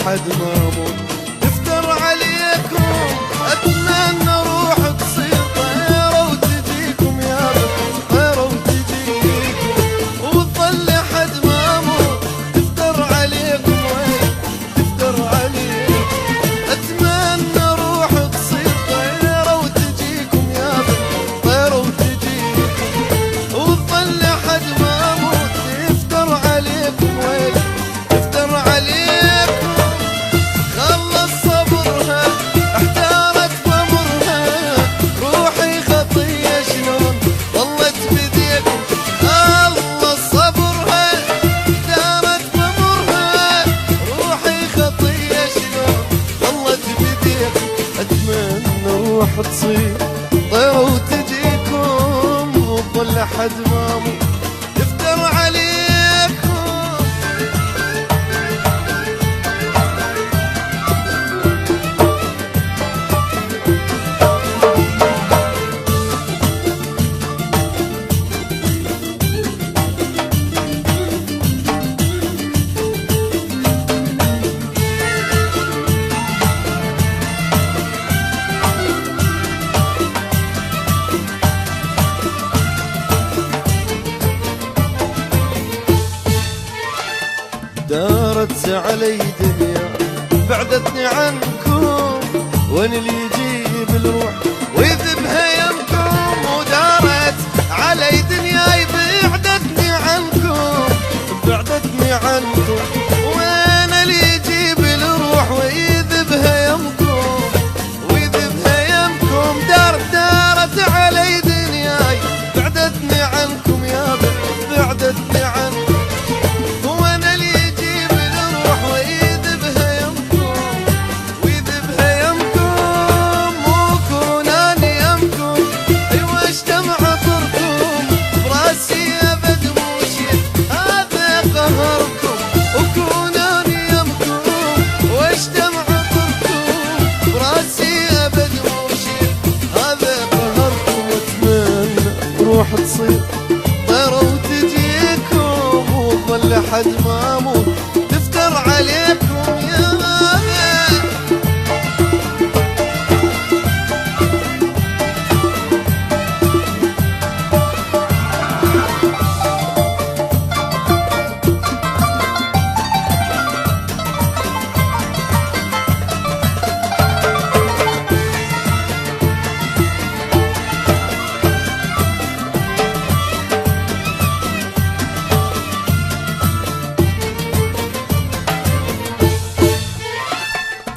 لحد ما اموت تفتر عليكم. اتمنى روح تصير طيرة وتجيكم يا بنت، طيرة وتجيكم وتظل لحد ما اموت تفتر عليكم، وين تفتر عليكم. اتمنى روح تصير طيرة وتجيكم يا بنت، طيرة وتجيكم وتظل لحد ما اموت تفتر عليكم، وين تفتر عليكم. خلص صبرها احتارت بمرها، روحي خطية شلون ظلت بديكم. خلص صبرها احتارت بمرها، روحي خطية شلون ظلت بديكم. اتمنى روح تصير طيرة وتجيكم وتظل لحد ما اموت تفتر عليكم. دارت علي دنيا بعدتني عنكم، وين اللي يجيب الروح ويذبها يمكم. ودارت علي دنيا بعدتني عنكم، بعدتني عنكم، وين اللي يجيب الروح ويذبها يمكم، ويذبها يمكم. دارت علي دنيا بعدتني عنكم يا بنت، بعدتني عنكم، روح تصير طيرة وتجيكم وتظل لحد ما اموت تفتر عليكم يا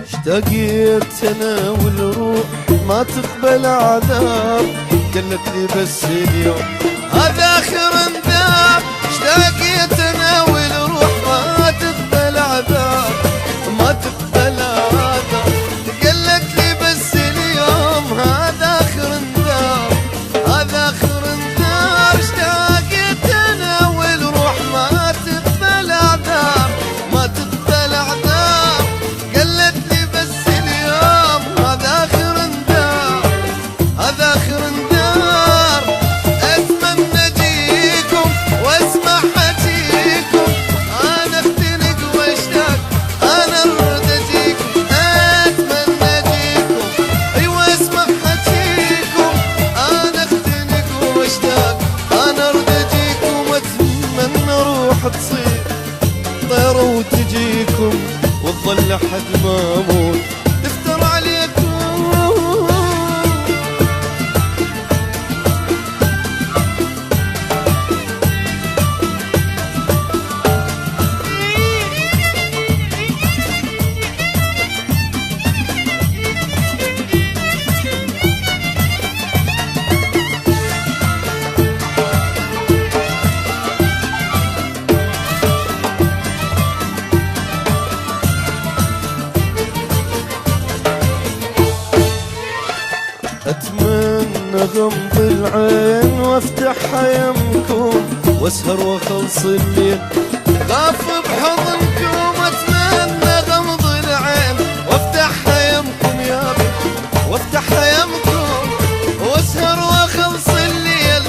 اشتقيت انا والروح ما تقبل عذاب، قالت لي بس اليوم هذا اخر انذار. اشتقيت انا والروح ما تقبل عذاب، ما تقبل عذاب، قالت لي بس اليوم هذا اخر انذار، هذا اخر انذار. اشتقيت انا والروح ما تقبل عذاب، ما تقبل عذاب، قالت لي تصير طيرة وتجيكم وتظل لحد ما اموت تفتر عليكم. اتمنى غمض العين وافتحها يمكم واسهر واخلص الليل غاف بحضنكم. اتمنى غمض العين وافتحها يمكم يا بنت، وافتحها يمكم واسهر واخلص الليل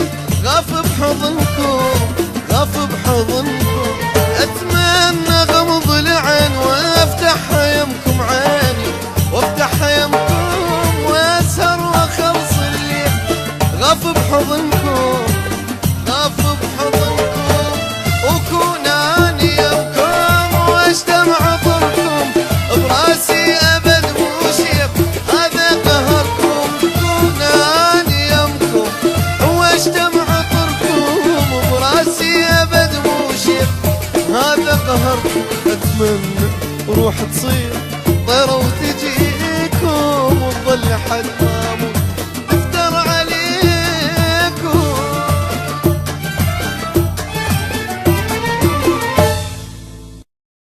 غاف بحضنكم، غاف بحضنكم. اتمنى غمض العين وافتحها بحضنكم غاف بحضنكم وكون اني يمكم واشتم عطركم براسي ابد وشيب هذا قهركم كون اني يمكم واشتم عطركم براسي ابد وشيب هذا قهركم اتمنى روح تصير طيرة وتجيكم وتظل حد